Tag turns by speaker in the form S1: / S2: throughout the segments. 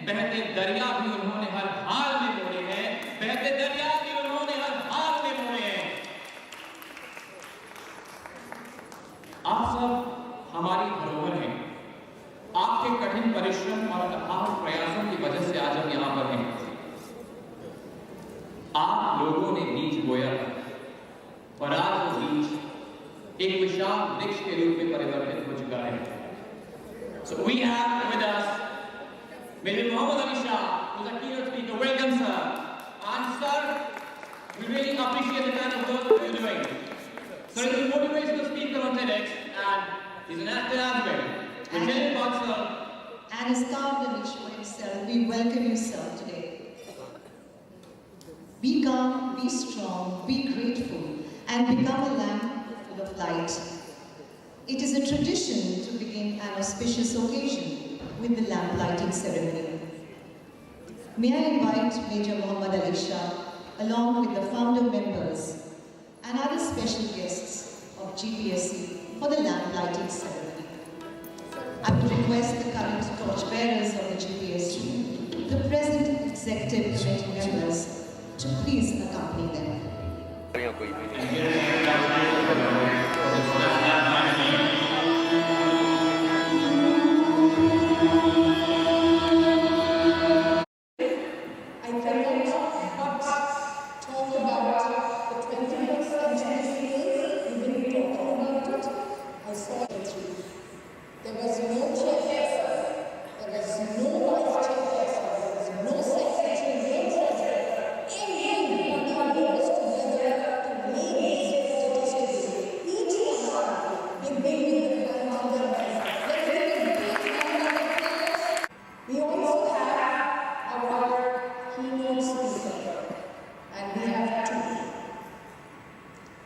S1: बहते दरिया भी उन्होंने हर हाल में मोड़े हैं, बहते दरिया भी उन्होंने हर हाल में मोड़े हैं। आप सब हमारी धरोहर हैं। आपके कठिन परिश्रम और अथाह प्रयासों की वजह से आज हम यहाँ पर हैं। आप लोगों ने बीज बोया और आज वो बीज एक विशाल वृक्ष के रूप में परिवर्तित हो चुका है। So we have with us Major Mohammed Ali Shah, who's a keynote speaker. Welcome, sir. And sir, we really appreciate the kind of work that you're doing. Sir is a motivational speaker on TEDx, and he's an actor as well. We'll tell you about, sir.
S2: And as God for himself, we welcome you, sir, today. Be calm, be strong, be grateful, and become a lamp full of light. It is a tradition to begin an auspicious occasion with the lamp lighting ceremony. May I invite Major Mohammed Ali Shah, along with the founder members and other special guests of GPSC for the lamp lighting ceremony. I would request the current torchbearers of the GPSC, the present executive committee members, to please accompany them.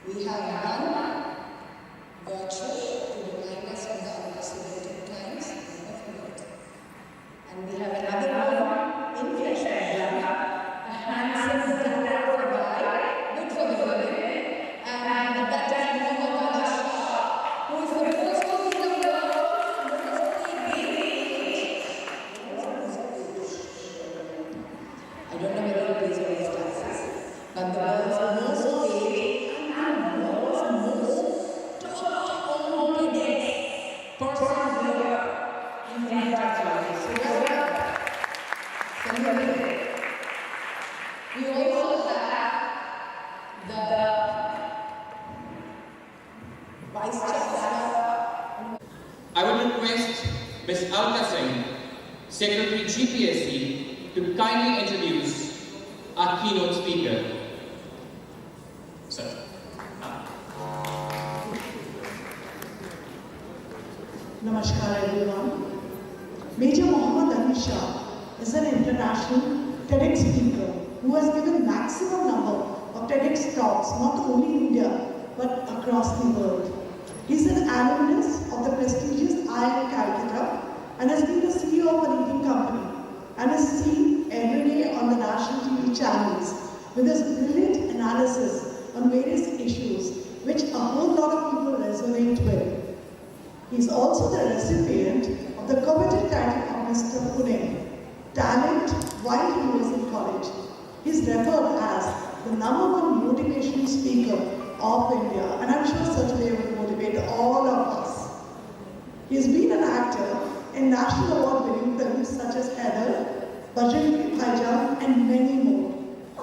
S3: We have one virtual to remind us of the unprecedented times of COVID. And we have another one in flesh and blood, a handsome guy, good for the women, and that is Major Mohammed Ali Shah, who is the first one in the world to I don't know whether it is or his taxes, but the world's most paid and world's most top-on-TEDx person here in front of us. So we also have the Vice Chancellor.
S1: I would request Ms. Alka Singh, Secretary GPSC, to kindly introduce our keynote speaker. Sir.
S4: Namaskar everyone. Major Mohammed Ali Shah is an international TEDx speaker who has given maximum number of TEDx talks not only in India but across the world. He is an alumnus of the prestigious IIM Calcutta and has been the CEO of a leading company and is seen every day on the national TV channels with his brilliant analysis on various issues which a whole lot of people resonate with. He is also the recipient of the coveted title of Mr. Pune, Talent while he was in college. He is referred as the #1 motivational speaker of India, and I'm sure such a way would motivate all of us. He has been an actor in national award-winning films such as Heather, Bajrangi Bhaijaan, and many more.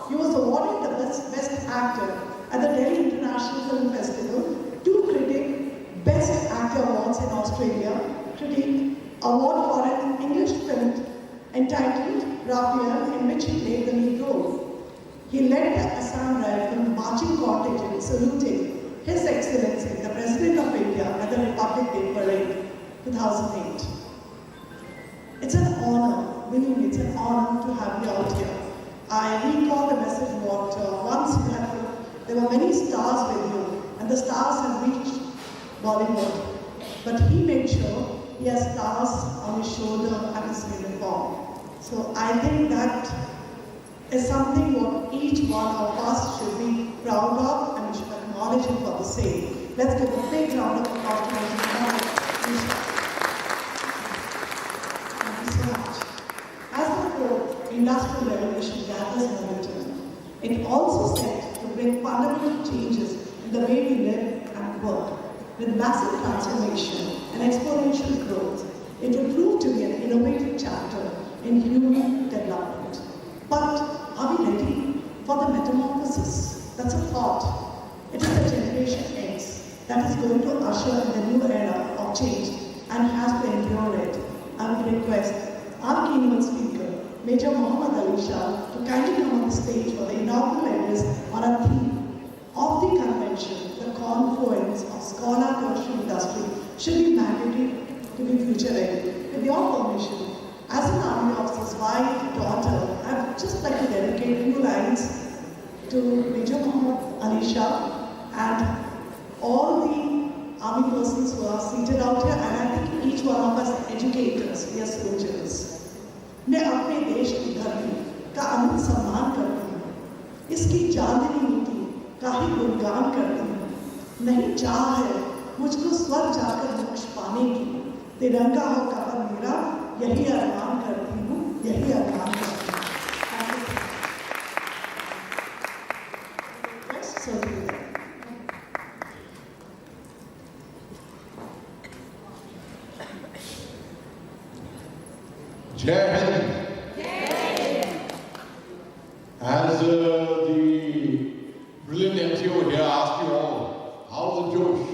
S4: He was awarded the Best Actor at the Delhi International Film Festival, 2 Critic Best Actor Awards in Australia, Critic Award for an English film entitled Raphael, in which he played the lead role. He led the Assam Rifle marching contingent saluting His Excellency, the President of India, at the Republic Day Parade, 2008. It's an honor, believe me, it's an honor to have you out here. I recall the message what once you had, there were many stars with you, and the stars have reached Bollywood. But he made sure he has stars on his shoulder and his uniform. So I think that is something what each one of us should be proud of, and we should acknowledge him for the same. Let's give a big round of applause to Major Mohammed Ali Shah. Thank you so much. As the industrial revolution gathers momentum, it also set to bring fundamental changes in the way we live and work. With massive transformation and exponential growth, it will prove to be an innovative chapter in human development. But are we ready for the metamorphosis? That's a thought. It is the Generation X that is going to usher in the new era of change and has to endure it. I would request our keynote speaker, Major Mohammed Ali Shah, to kindly come on the stage for the inaugural address on a theme of the convention. The confluence of scholar tertiary industry should be mandatory to be future ready. With your permission, as an army officer's wife, daughter, I would just like to dedicate a few lines to Major Mohammed Ali Shah and all the army persons who are seated out here, and I think each one of us educators, we are soldiers. मैं अपने देश की धरती का अनंत सम्मान करती हूँ, इसकी चांदनी मिट्टी का ही गुणगान करती हूँ। नहीं चाह है मुझको स्वर्ग जाकर मोक्ष पाने की, तिरंगा हो कफन मेरा, यही अरमान करती हूँ, यही अरमान करती हूँ। Yes, so do that.
S5: Jai Hind. As the brilliant MC over here asked you all, how's the Josh?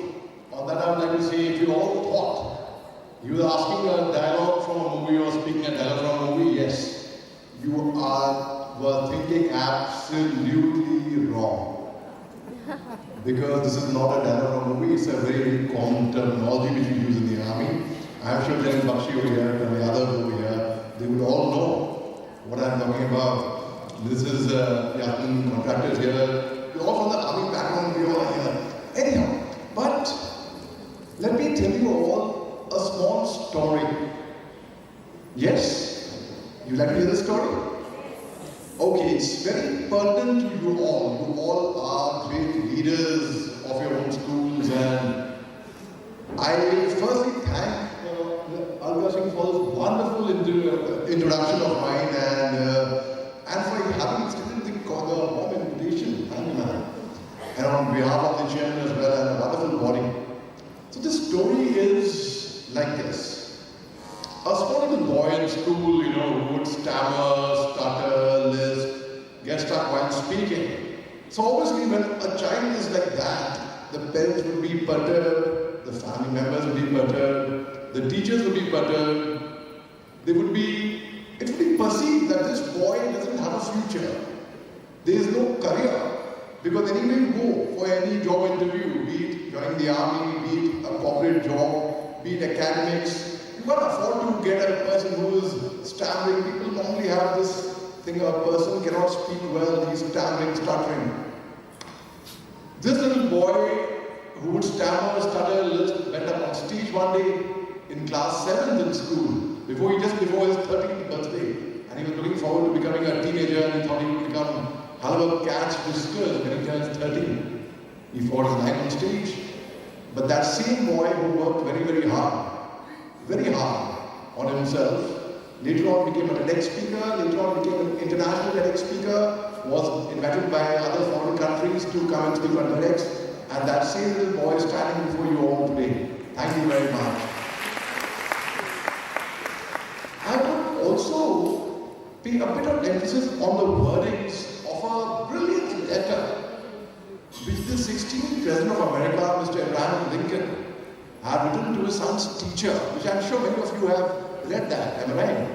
S5: On that I would like to say, if you all thought you were asking a dialogue from a movie or speaking a dialogue from a movie, yes, you were thinking absolutely wrong. Because this is not a dialogue from a movie, it's a very common terminology which we use in the army. I'm sure Jen Bakshi over here and the others over here, they would all know what I'm talking about. This is Yasmin contractors here. We're all from the army background, we all are here. Anyhow, but let me tell you all a small story. Yes? You like to hear the story? Okay, it's very pertinent to you all. You all are great leaders of your own schools, and I firstly thank Alga Singh for this wonderful introduction of mine and for having extended the warm invitation. Thank you, madam. And on behalf of the chairman as well, and a wonderful body. So this story is like this. A small little boy in school, who would stammer, stutter, lisp, get stuck while speaking. So obviously when a child is like that, the parents would be perturbed, the family members would be perturbed, the teachers would be perturbed. It would be perceived that this boy doesn't have a future. There is no career. Because anywhere you go for any job interview, be it joining the army, be it a corporate job, be it academics, you can't afford to get a person who is stammering. People normally have this thing, a person cannot speak well, he's stammering, stuttering. This little boy who would stammer, stutter, lisp, went up on stage one day in class 7th in school, before his 13th birthday. And he was looking forward to becoming a teenager, and he thought he would become Halva catch whiskers when he turns 13. He fought his line on stage. But that same boy who worked very, very hard on himself, later on became a TEDx speaker, later on became an international TEDx speaker, was invited by other foreign countries to come and speak on TEDx, and that same little boy is standing before you all today. Thank you very much. I would also pay a bit of emphasis on the wordings of a brilliant letter which the 16th President of America, Mr. Abraham Lincoln, had written to his son's teacher, which I'm sure many of you have read that, am I right?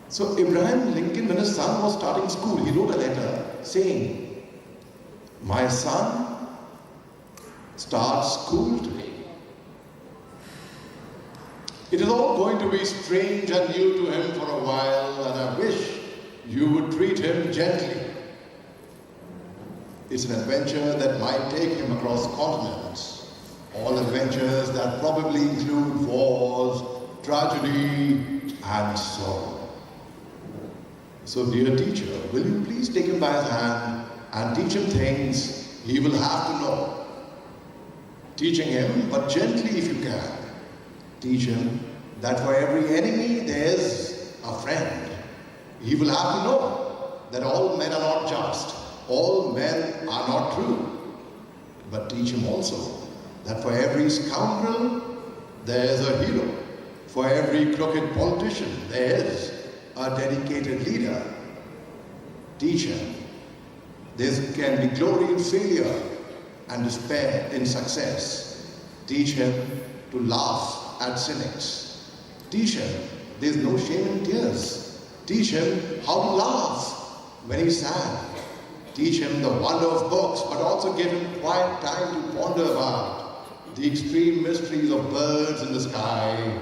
S5: So Abraham Lincoln, when his son was starting school, he wrote a letter saying, "My son starts school today. It is all going to be strange and new to him for a while, and I wish you would treat him gently. It's an adventure that might take him across continents. All adventures that probably include wars, tragedy, and sorrow. So dear teacher, will you please take him by his hand and teach him things he will have to know. Teaching him, but gently if you can. Teach him that for every enemy there is a friend. He will have to know that all men are not just, all men are not true. But teach him also that for every scoundrel, there is a hero. For every crooked politician, there is a dedicated leader. Teach him there can be glory in failure and despair in success. Teach him to laugh at cynics. Teach him there's no shame in tears. Teach him how to laugh when he's sad. Teach him the wonder of books, but also give him quiet time to ponder about the extreme mysteries of birds in the sky,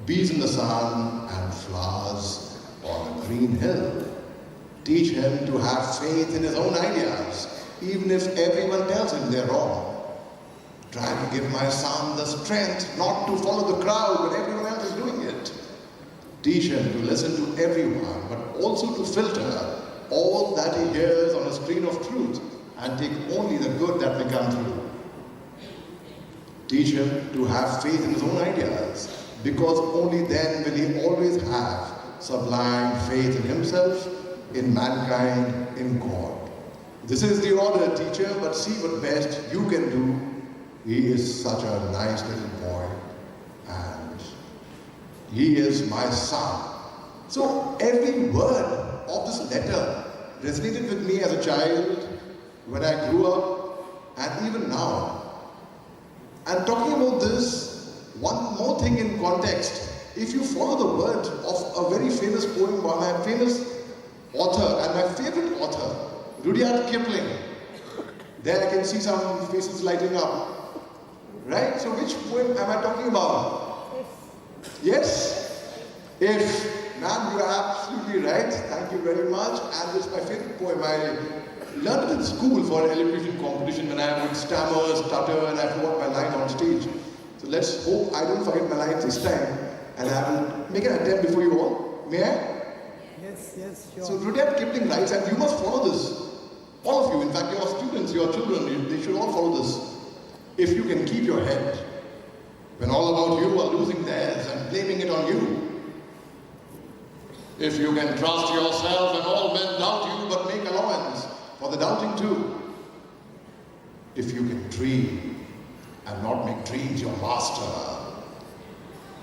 S5: bees in the sun, and flowers on a green hill. Teach him to have faith in his own ideas, even if everyone tells him they're wrong. Try to give my son the strength not to follow the crowd when everyone else is doing it. Teach him to listen to everyone, but also to filter all that he hears on a screen of truth and take only the good that may come through. Teach him to have faith in his own ideas, because only then will he always have sublime faith in himself, in mankind, in God. This is the order, teacher, but see what best you can do. He is such a nice little boy, and he is my son. So every word of this letter resonated with me as a child, when I grew up, and even now. And talking about this, one more thing in context. If you follow the words of a very famous poem by my famous author and my favorite author, Rudyard Kipling, there I can see some faces lighting up. Right? So which poem am I talking about? Yes? If. Ma'am, you are absolutely right. Thank you very much. And this is my favorite poem. I learned it in school for an elocution competition when I would stammer, stutter, and I forgot my line on stage. So let's hope I don't forget my lines this time. And I will make an attempt before you all. May I?
S6: Yes, sure.
S5: So Rudyard Kipling writes, and you must follow this. All of you, in fact, your students, your children, they should all follow this. If you can keep your head when all about you are losing theirs and blaming it on you. If you can trust yourself and all men doubt you, but make allowance for the doubting too. If you can dream and not make dreams your master.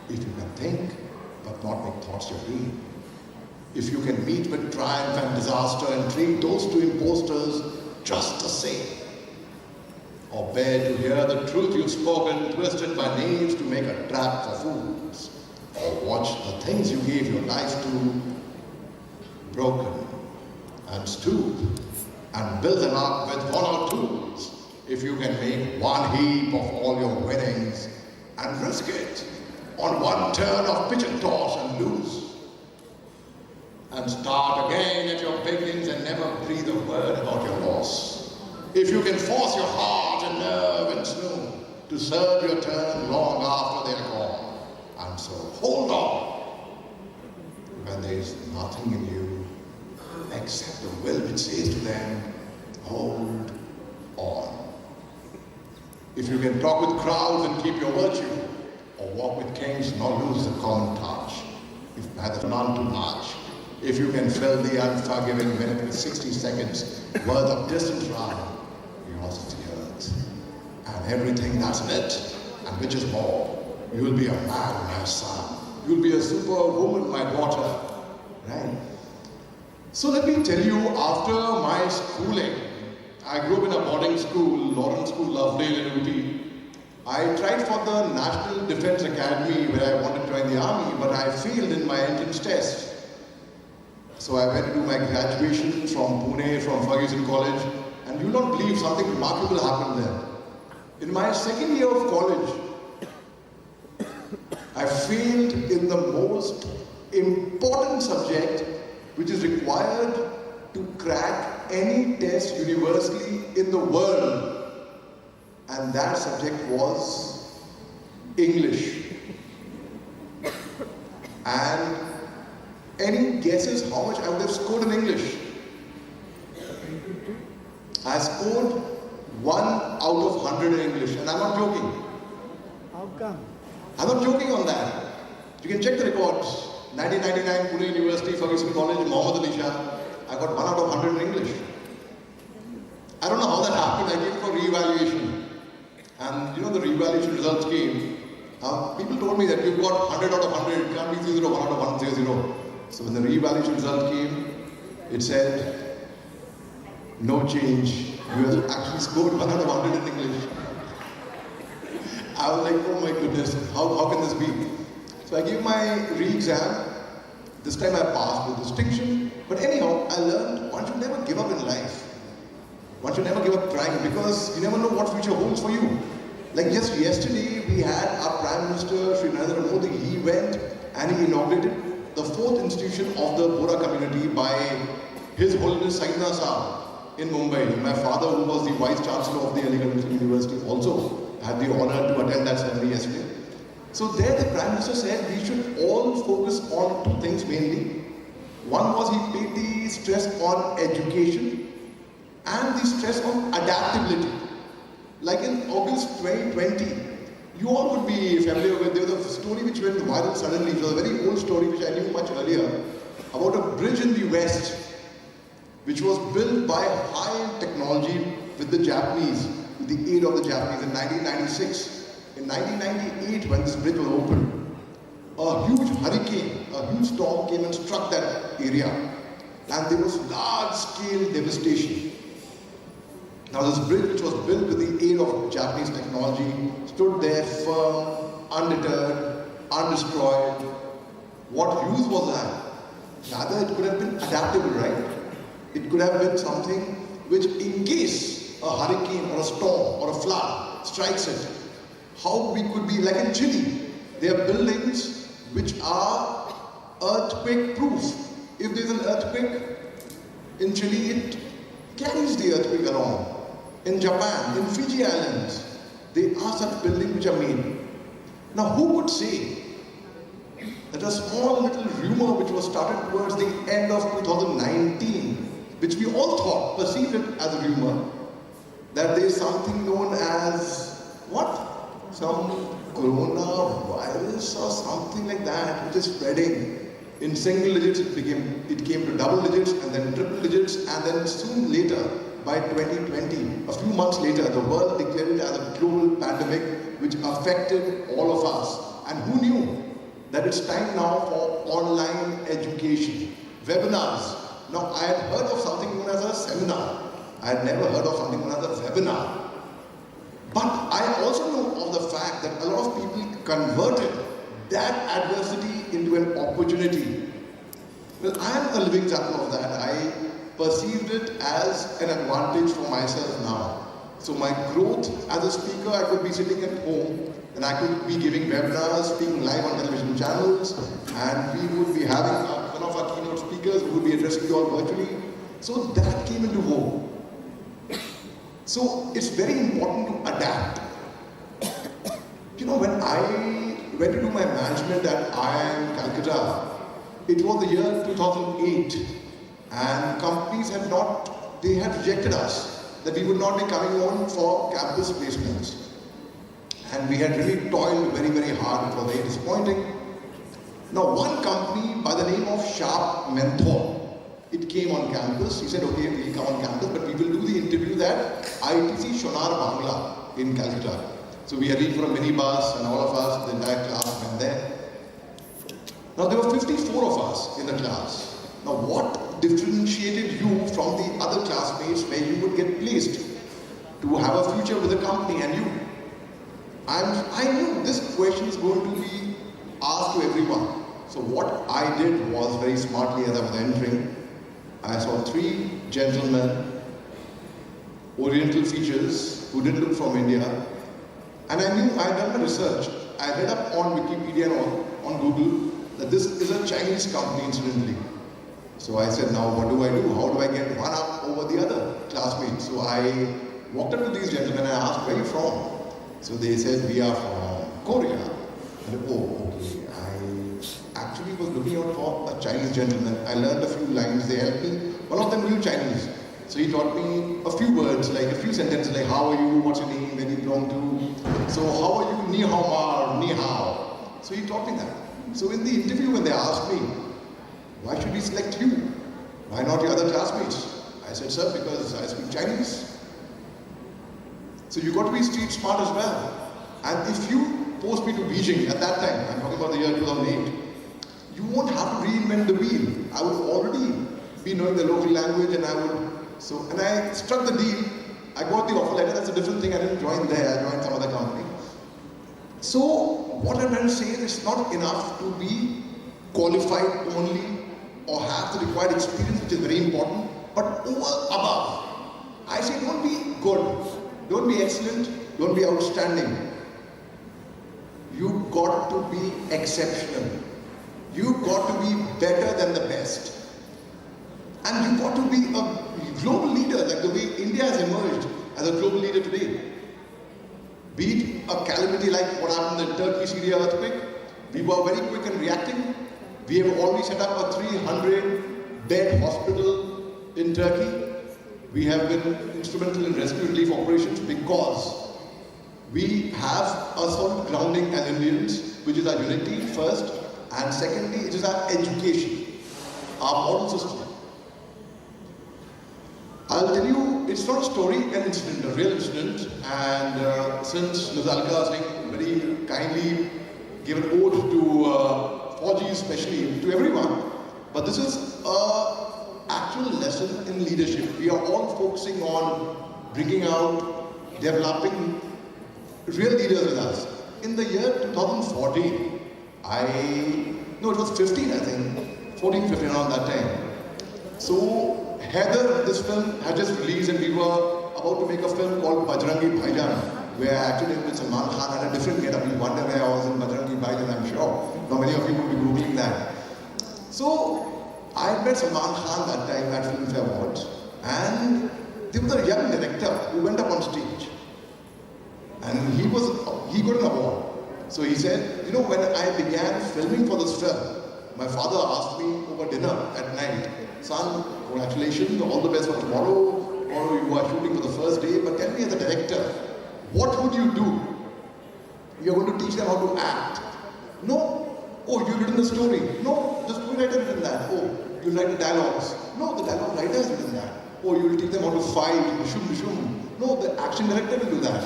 S5: If you can think but not make thoughts your dream. If you can meet with triumph and disaster and treat those two impostors just the same. Or bear to hear the truth you've spoken, twisted by knaves to make a trap for fools. Or watch the things you gave your life to broken and stoop and build them up with one or twos. If you can make one heap of all your winnings and risk it on one turn of pitch and toss and lose. And start again at your beginnings and never breathe a word about your loss. If you can force your heart and nerve and snow to serve your turn long after they're gone. And so hold on when there is nothing in you except the will which says to them, hold on. If you can talk with crowds and keep your virtue, or walk with kings nor lose the common touch, if neither none too much, if you can fill the unforgiving minute with 60 seconds worth of distance run, yours is the earth, and everything that's in it, and which is more. You will be a man, my son. You will be a superwoman, my daughter. Right? So let me tell you, after my schooling, I grew up in a boarding school, Lawrence School, Lovedale in UP. I tried for the National Defense Academy where I wanted to join the army, but I failed in my entrance test. So I went to do my graduation from Pune, from Ferguson College, and you don't believe something remarkable happened there. In my second year of college, I failed in the most important subject which is required to crack any test universally in the world. And that subject was English. And any guesses how much I would have scored in English? I scored 1 out of 100 in English, and I'm not joking.
S6: How come?
S5: I'm not joking on that. You can check the records. 1999, Pune University, Ferguson College, Mohammed Ali Shah. I got 1 out of 100 in English. I don't know how that happened. I came for re-evaluation. And you know, the re-evaluation results came. People told me that you've got 100 out of 100, it can't be 0, 1 out of 100. So when the re-evaluation result came, it said, no change. You have actually scored 1 out of 100 in English. I was like, oh my goodness, how can this be? So I gave my re-exam. This time I passed with distinction. But anyhow, I learned one should never give up in life. One should never give up trying because you never know what future holds for you. Like just yesterday, we had our Prime Minister, Sri Narendra Modi. He went and he inaugurated the 4th institution of the Bora community by His Holiness Saidna Sahib in Mumbai. My father, who was the Vice Chancellor of the Aligarh Muslim University, also had the honor to attend that ceremony yesterday. So there the Prime Minister said we should all focus on 2 things mainly. One was he paid the stress on education and the stress on adaptability. Like in August 2020, you all would be familiar with, there was a story which went viral suddenly. It was a very old story which I knew much earlier about a bridge in the West which was built by high-end technology with the Japanese, with the aid of the Japanese in 1996. In 1998, when this bridge was opened, a huge hurricane, a huge storm came and struck that area. And there was large-scale devastation. Now this bridge, which was built with the aid of Japanese technology, stood there firm, undeterred, undestroyed. What use was that? Rather, it could have been adaptable, right? It could have been something which, in case a hurricane or a storm or a flood strikes it, how we could be, like in Chile, there are buildings which are earthquake-proof. If there's an earthquake in Chile, it carries the earthquake along. In Japan, in Fiji Islands, there are such buildings which are made. Now, who would say that a small little rumor which was started towards the end of 2019, which we all thought, perceived it as a rumor, that there is something known as, what? Some coronavirus or something like that, which is spreading. In single digits, it came to double digits, and then triple digits, and then soon later, by 2020, a few months later, the world declared it as a global pandemic which affected all of us. And who knew that it's time now for online education, webinars. Now, I had heard of something known as a seminar. I had never heard of something known as a webinar. But I also know of the fact that a lot of people converted that adversity into an opportunity. Well, I am a living example of that. I perceived it as an advantage for myself now. So my growth as a speaker, I could be sitting at home and I could be giving webinars, speaking live on television channels, and we would be having one of our keynote speakers who would be addressing you all virtually. So that came into vogue. So it's very important to adapt. You know, when I went to do my management at IIM Calcutta, it was the year 2008, and companies had rejected us, that we would not be coming on for campus placements. And we had really toiled very, very hard. It was very disappointing. Now, one company by the name of Sharp Menthol, it came on campus. He said, okay, we'll come on campus, but we will do the interviews at ITC Shonar Bangla in Calcutta. So we arranged for a minibus, and all of us, the entire class went there. Now, there were 54 of us in the class. Now, what differentiated you from the other classmates where you would get placed to have a future with the company and you? I knew this question is going to be asked to everyone. So what I did was, very smartly as I was entering, I saw 3 gentlemen, oriental features, who didn't look from India, and I knew I had done my research. I read up on Wikipedia and on Google that this is a Chinese company, incidentally. So I said, now what do I do? How do I get one up over the other classmates? So I walked up to these gentlemen and I asked, where are you from? So they said, we are from Korea. I said, oh, okay. I actually was looking out for a Chinese gentleman. I learned a few lines. They helped me. One of them knew Chinese. So he taught me a few words, like a few sentences, like how are you, what's your name, where do you belong to? So how are you, ni hao ma, ni hao. So he taught me that. So in the interview when they asked me, why should we select you? Why not your other classmates? I said, sir, because I speak Chinese. So you got to be street smart as well. And if you post me to Beijing at that time, I'm talking about the year 2008, you won't have to reinvent the wheel. I would already be knowing the local language and I struck the deal. I got the offer letter, that's a different thing. I didn't join there, I joined some other company. So what I'm trying to say is it's not enough to be qualified only or have the required experience, which is very important, but over above. I say don't be good, don't be excellent, don't be outstanding. You've got to be exceptional. You've got to be better than the best. And you've got to be a global leader, like the way India has emerged as a global leader today. Be it a calamity like what happened in the Turkey-Syria earthquake, we were very quick in reacting. We have already set up a 300-bed hospital in Turkey. We have been instrumental in rescue relief operations because we have a sort of grounding as Indians, which is our unity first, and secondly, it is our education, our model system. I'll tell you, it's not a story, an incident, a real incident, and since Ms. Alka Singh very kindly gave an ode to Fauji especially, to everyone, but this is an actual lesson in leadership. We are all focusing on bringing out, developing real leaders with us. In the year 2014, it was 15 I think, 14, 15 around that time. So Heather, this film had just released and we were about to make a film called Bajrangi Bhaijaan, where I acted in with Salman Khan had a different get-up. You wonder where I was in Bajrangi Bhaijaan, I'm sure. Now many of you would be googling that. So I had met Salman Khan that time at Filmfare Awards, and there was a young director who went up on stage. And he got an award. So he said, you know, when I began filming for this film, my father asked me over dinner at night, son, congratulations, all the best for tomorrow, or you are shooting for the first day, but tell me as a director, what would you do? You're going to teach them how to act. No. Oh, you've written the story. No, the story writer has written that. Oh, you write the dialogues. No, the dialogue writer has written that. Oh, you will teach them how to fight, shum. No, the action director will do that.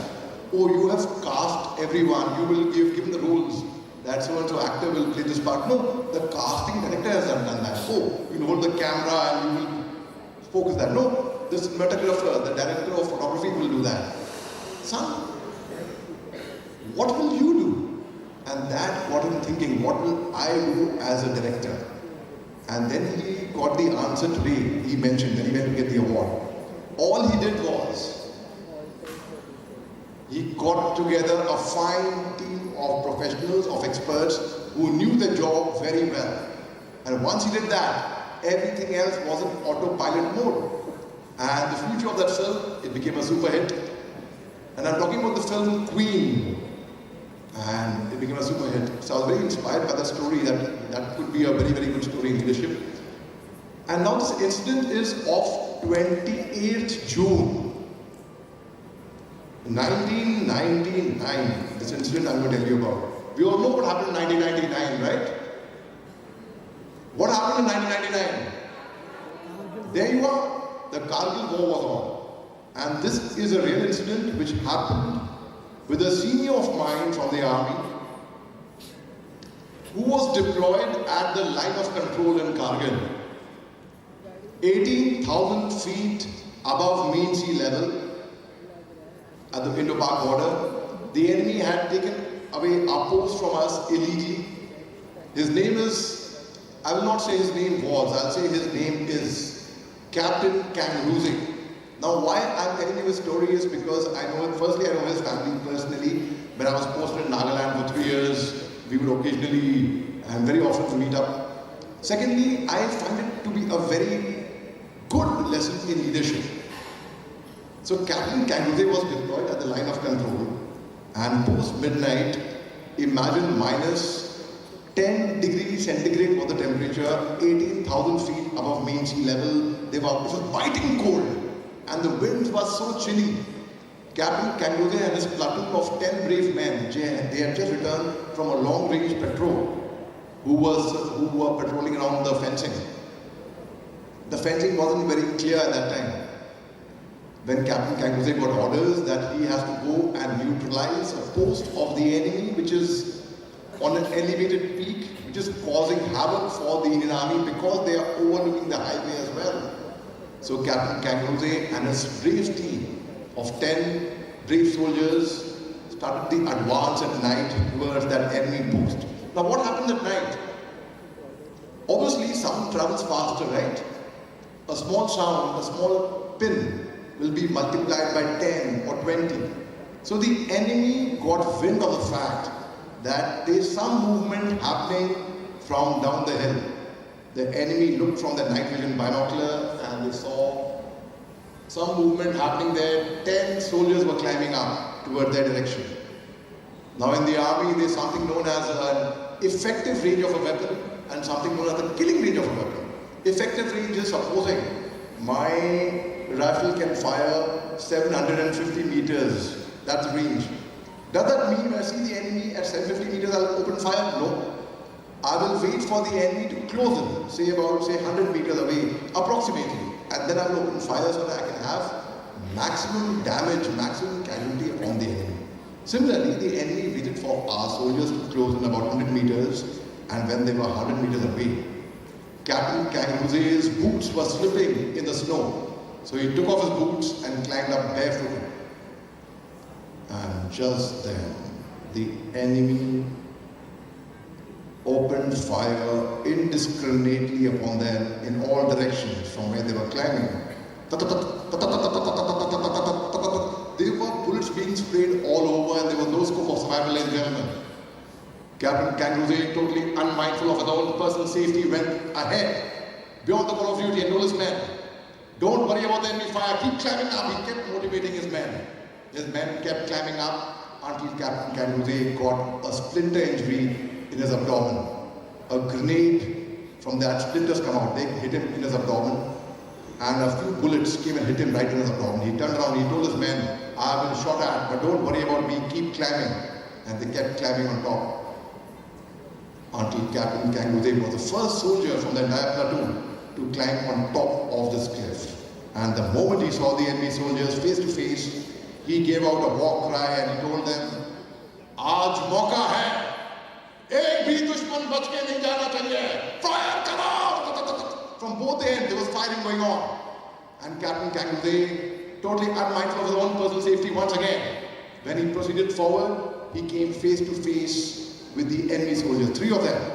S5: Oh, you have cast everyone, you will give given the roles that so-and-so actor will play this part. No, the casting director has done that. Oh, you will hold the camera and you will focus that. No, the cinematographer, the director of photography will do that. Son, what will you do? And that got him thinking, what will I do as a director? And then he got the answer today, he mentioned, when he went to get the award. All he did was, he got together a fine team of professionals, of experts who knew the job very well. And once he did that, everything else was in autopilot mode. And the future of that film, it became a super hit. And I'm talking about the film Queen. And it became a super hit. So I was very inspired by that story, that could be a very, very good story in leadership. And now this incident is of 28th June. 1999, this incident I'm going to tell you about. We all know what happened in 1999, right? What happened in 1999? There you are, the Kargil War was on. And this is a real incident which happened with a senior of mine from the army who was deployed at the line of control in Kargil. 18,000 feet above mean sea level, at the Indo-Pak border. The enemy had taken away our post from us illegally. His name is, I will not say his name was, I'll say his name is Captain Kangaroo. Now why I'm telling you his story is because I know him, firstly I know his family personally. When I was posted in Nagaland for 3 years, we would occasionally and very often meet up. Secondly, I find it to be a very good lesson in leadership. So Captain Kangaroo was deployed at the line of control, and post-midnight, imagine minus 10 degrees centigrade was the temperature, 18,000 feet above mean sea level. It was biting cold, and the winds were so chilly. Captain Kangaroo and his platoon of 10 brave men, they had just returned from a long-range patrol. who were patrolling around the fencing. The fencing wasn't very clear at that time. When Captain Kanguse got orders that he has to go and neutralize a post of the enemy which is on an elevated peak, which is causing havoc for the Indian Army because they are overlooking the highway as well. So Captain Kanguse and his brave team of 10 brave soldiers started the advance at night towards that enemy post. Now what happened at night? Obviously sound travels faster, right? A small sound, a small pin will be multiplied by 10 or 20. So the enemy got wind of the fact that there is some movement happening from down the hill. The enemy looked from the night vision binocular and they saw some movement happening there. 10 soldiers were climbing up toward their direction. Now in the army there is something known as an effective range of a weapon and something known as the killing range of a weapon. Effective range is supposing my rifle can fire 750 meters. That's the range. Does that mean when I see the enemy at 750 meters I'll open fire? No. I will wait for the enemy to close in, say 100 meters away, approximately. And then I will open fire so that I can have maximum damage, maximum casualty upon the enemy. Similarly, the enemy waited for our soldiers to close in about 100 meters, and when they were 100 meters away, Captain Kanguse's boots were slipping in the snow. So he took off his boots and climbed up barefoot. And just then, the enemy opened fire indiscriminately upon them in all directions from where they were climbing. There were bullets being sprayed all over and there was no scope of survival, ladies and gentlemen. Captain Kanguse, totally unmindful of his own personal safety, went ahead beyond the call of duty and told his men, don't worry about the enemy fire, keep climbing up. He kept motivating his men. His men kept climbing up until Captain Kanguse got a splinter injury in his abdomen. A grenade from that splinters come out. They hit him in his abdomen and a few bullets came and hit him right in his abdomen. He turned around, he told his men, I have been shot at, but don't worry about me, keep climbing. And they kept climbing on top until Captain Kanguse was the first soldier from the entire platoon to climb on top of this cliff. And the moment he saw the enemy soldiers face to face, he gave out a war cry and he told them, Aaj mauka hai, ek bhi dushman bach ke nahi jana chahiye, fire karo! From both ends there was firing going on. And Captain Kanguse, totally unmindful of his own personal safety once again, when he proceeded forward, he came face to face with the enemy soldiers. 3 of them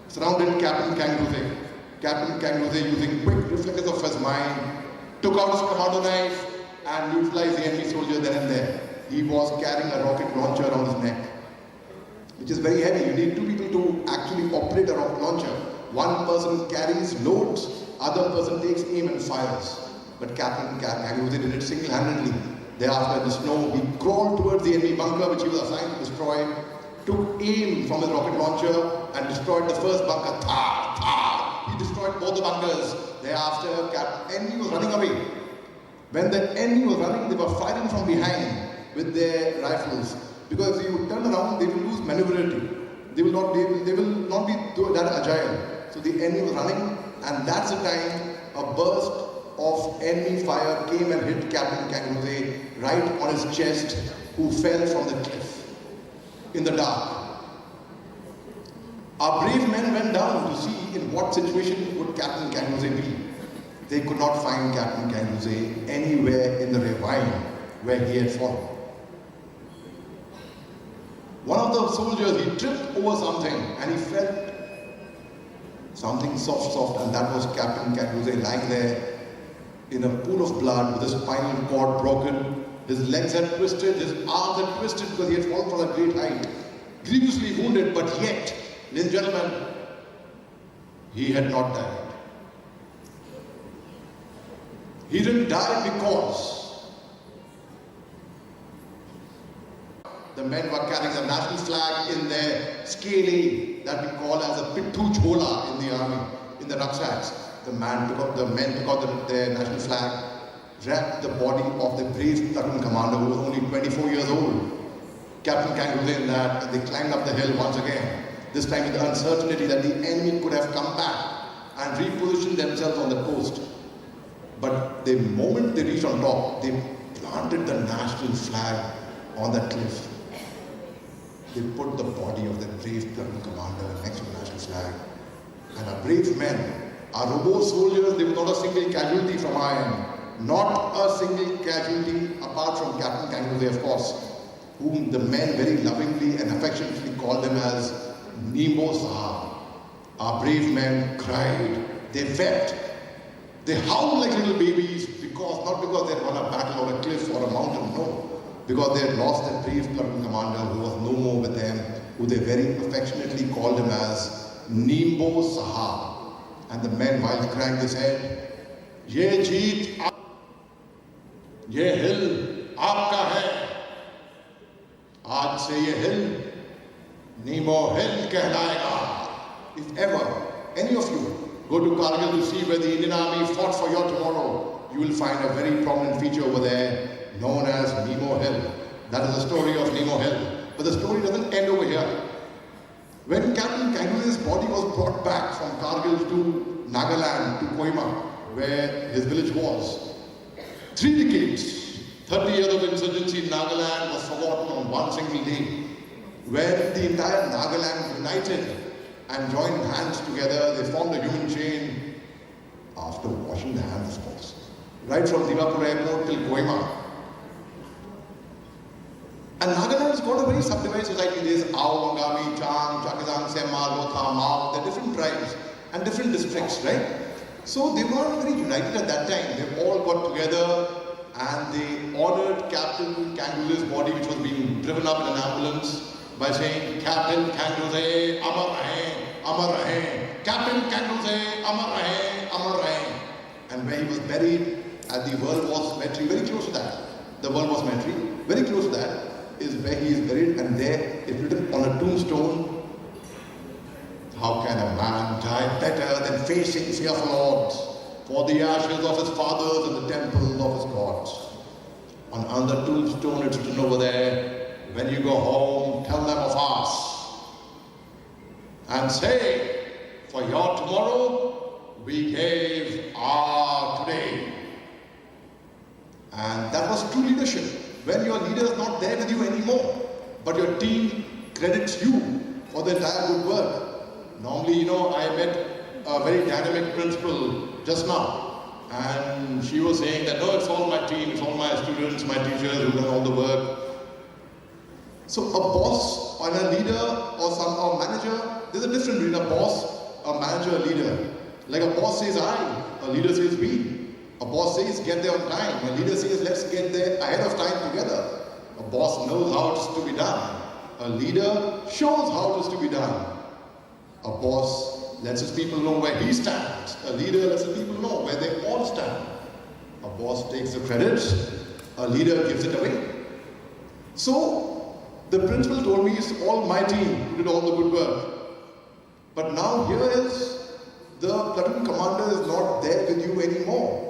S5: surrounded Captain Kanguse. Captain Kanguse, using quick reflexes of his mind, took out his commando knife and neutralized the enemy soldier then and there. He was carrying a rocket launcher around his neck, which is very heavy. You need 2 people to actually operate a rocket launcher. One person carries loads, other person takes aim and fires. But Captain Kanguse did it single-handedly. Thereafter in the snow, he crawled towards the enemy bunker which he was assigned to destroy, took aim from his rocket launcher and destroyed the first bunker. He destroyed both the bunkers. Thereafter, enemy was running away. When the enemy was running, they were firing from behind with their rifles. Because if you turn around, they will lose maneuverability. They will not be that agile. So the enemy was running, and that's the time a burst of enemy fire came and hit Captain Kanguse right on his chest, who fell from the cliff in the dark. Our brave men went down to see in what situation would Captain Kanguse be. They could not find Captain Kanguse anywhere in the ravine where he had fallen. One of the soldiers, he tripped over something and he felt something soft, and that was Captain Kanguse lying there in a pool of blood with his spinal cord broken. His legs had twisted, his arms had twisted because he had fallen from a great height. Grievously wounded, but yet, ladies and gentlemen, he had not died. He didn't die because the men were carrying the national flag in their scale that we call as a pittu chola in the army, in the rucksacks. The men took out their national flag, wrapped the body of the brave platoon commander who was only 24 years old, Captain Kanguse, in that, and they climbed up the hill once again. this time with the uncertainty that the enemy could have come back and repositioned themselves on the coast. But the moment they reached on top, they planted the national flag on that cliff. They put the body of the brave platoon commander next to the national flag. And our brave men, our robust soldiers, there was not a single casualty from our end. Not a single casualty apart from Captain Kangaroo, of course, whom the men very lovingly and affectionately called them as Nemo Shah. Our brave men cried, they wept, they howled like little babies, not because they had won a battle or a cliff or a mountain, no. Because they had lost their brave platoon commander who was no more with them, who they very affectionately called him as Nemo Shah. And the men, while crying, they said, "Ye jeet, ye hill, aapka hai. Aaj se ye hill, Nemo Hill कहलाएगा." If ever any of you go to Kargil to see where the Indian Army fought for your tomorrow, you will find a very prominent feature over there known as Nemo Hill. That is the story of Nemo Hill. But the story doesn't end over here. When Captain Kangaroo's body was brought back from Kargil to Nagaland, to Kohima, where his village was, 3 decades, 30 years of insurgency in Nagaland was forgotten on one single day. When the entire Nagaland united and joined hands together, they formed a human chain after washing their hands, of course. Right from Divapur airport till Kohima. And Nagaland has got a very subdivided society. There's Ao, Angami, Chang, Chakazang, Sema, Lotha, Mao. They're different tribes and different districts, right? So they weren't very united at that time. They all got together and they honored Captain Kangaroo's body, which was being driven up in an ambulance, by saying, "Captain Kangaroo, Amar Rahe, Amar Rahe. Captain Kangaroo, Amar Rahe, Amar Rahe." And where he was buried at the World War Cemetery, very close to that, the World War Cemetery, very close to that, is where he is buried, and there is written on a tombstone, "How can a man die better than facing fearful odds for the ashes of his fathers and the temple of his gods?" On another tombstone it's written over there, "When you go home, tell them of us and say, for your tomorrow we gave our today." And that was true leadership. When your leader is not there with you anymore, but your team credits you for the entire good work. Normally, I met a very dynamic principal just now, and she was saying that, "No, it's all my team, it's all my students, my teachers who done all the work." So a boss or a leader or a manager, there's a difference between a boss, a manager, a leader. Like a boss says I, a leader says we. A boss says get there on time. A leader says let's get there ahead of time together. A boss knows how it is to be done. A leader shows how it is to be done. A boss lets his people know where he stands. A leader lets his people know where they all stand. A boss takes the credit. A leader gives it away. So the principal told me it's all my team who did all the good work. But now here is the platoon commander is not there with you anymore.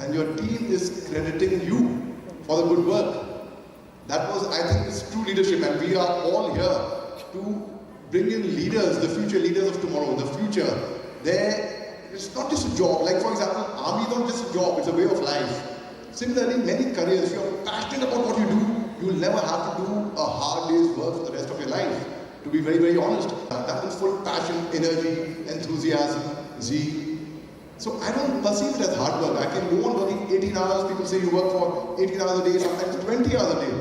S5: And your team is crediting you for the good work. That was, I think, it's true leadership, and we are all here to bring in leaders, the future leaders of tomorrow, the future. It's not just a job. Like for example, army is not just a job, it's a way of life. Similarly, many careers, if you're passionate about what you do, you will never have to do a hard day's work for the rest of your life. To be very, very honest. That is full passion, energy, enthusiasm, zeal. So I don't perceive it as hard work. I can go on working 18 hours. People say you work for 18 hours a day, sometimes 20 hours a day.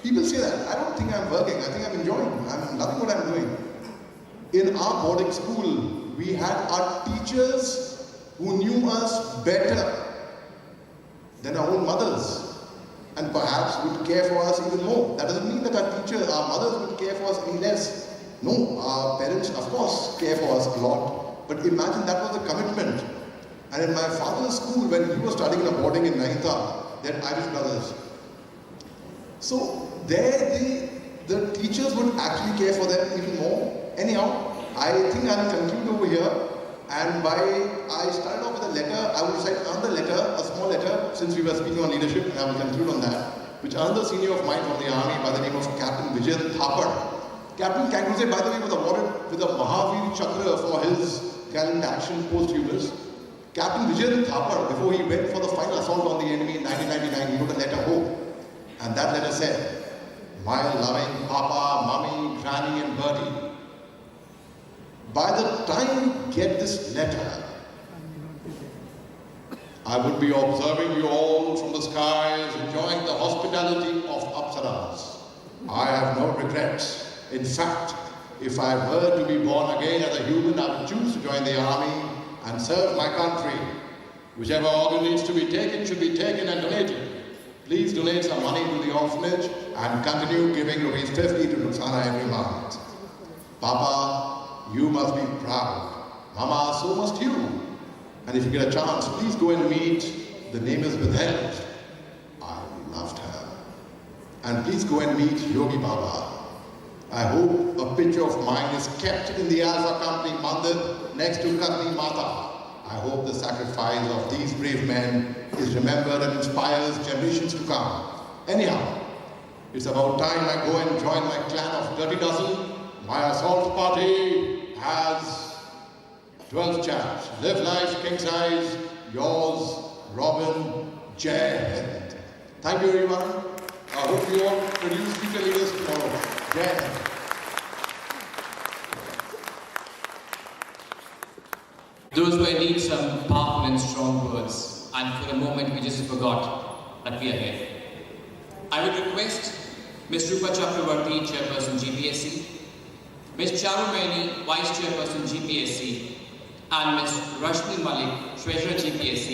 S5: People say that. I don't think I'm working. I think I'm enjoying. I'm loving what I'm doing. In our boarding school, we had our teachers who knew us better than our own mothers, and perhaps would care for us even more. That doesn't mean that our teachers, our mothers would care for us any less. No, our parents, of course, care for us a lot. But imagine that was a commitment. And in my father's school, when he was studying in a boarding in Nainital, they had Irish brothers. So there the teachers would actually care for them even more. Anyhow, I think I'll conclude over here. And I started off with a letter. I will recite another letter, a small letter, since we were speaking on leadership, and I will conclude on that, which another senior of mine from the army by the name of Captain Vijay Thapar Captain Kangaroo, by the way, was awarded with a Mahavir Chakra for his gallant action posthumous. Captain Vijay Thapar, before he went for the final assault on the enemy in 1999, he wrote a letter home. And that letter said, "My loving Papa, Mummy, Granny and Bertie, by the time you get this letter, I would be observing you all from the skies, enjoying the hospitality of Apsaras. I have no regrets. In fact, if I were to be born again as a human, I would choose to join the army and serve my country. Whichever organ needs to be taken should be taken and donated. Please donate some money to the orphanage and continue giving ₹50 to Ruxana every month. Papa, you must be proud. Mama, so must you. And if you get a chance, please go and meet, the name is withheld. I loved her. And please go and meet Yogi Baba. I hope a picture of mine is kept in the Alpha Company Mandir next to Katni Mata. I hope the sacrifice of these brave men is remembered and inspires generations to come. Anyhow, it's about time I go and join my clan of Dirty Dozen. My assault party has 12 chaps. Live life king size. Yours, Robin Jay. Thank you everyone. I hope you all produce future leaders tomorrow. Jay.
S1: Those were indeed some powerful and strong words, and for a moment we just forgot that we are here. I would request Ms. Rupa Chakravarti, Chairperson GPSC, Ms. Charumani, Vice Chairperson GPSC, and Ms. Rashmi Malik, Treasurer GPSC,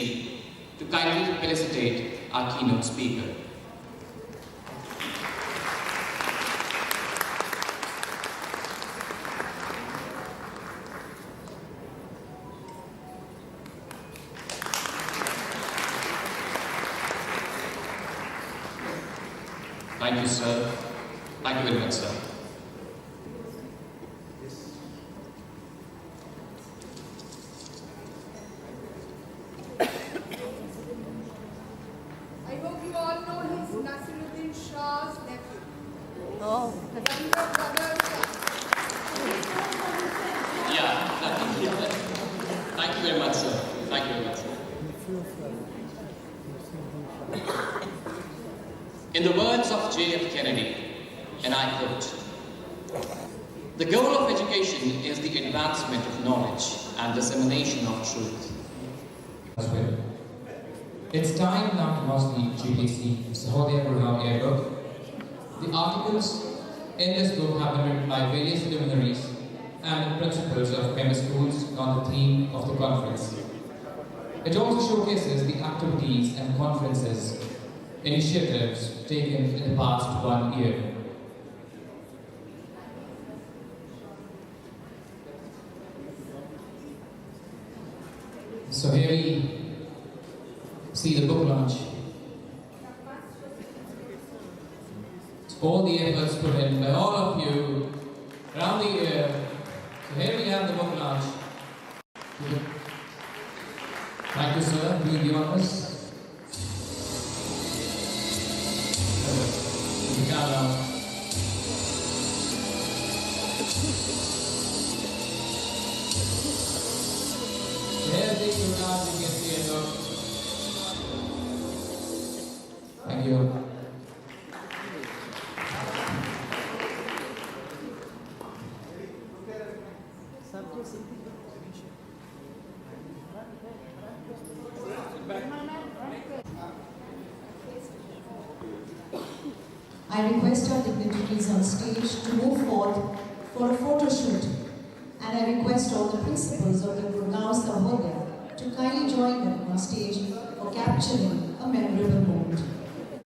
S1: to kindly felicitate our keynote speaker. Thank you, sir. Thank you very much, sir.
S3: I hope you all know he's Nasiruddin Shah's nephew.
S7: Oh.
S3: Younger brother.
S1: Yeah, thank you. Thank you very much, sir. Thank you very much, sir. In the words of J.F. Kennedy, and I quote, "The goal of education is the advancement of knowledge and dissemination of truth."
S8: As well. It's time now to watch the GPSC Sahodaya Gurgaon Yearbook. The articles in this book have been written by various luminaries and principals of member schools on the theme of the conference. It also showcases the activities and conferences, initiatives taken in the past 1 year. So here we see the book launch. It's all the efforts put in by all of you around the year. So here we have the book launch. Thank you, sir. Do you want this? The countdown. Here's the countdown. You can see it. Thank you.
S2: I request our dignitaries on stage to move forth for a photo shoot, and I request all the principals of the Gurgaon Sahodaya to kindly join them on stage for capturing a memorable moment.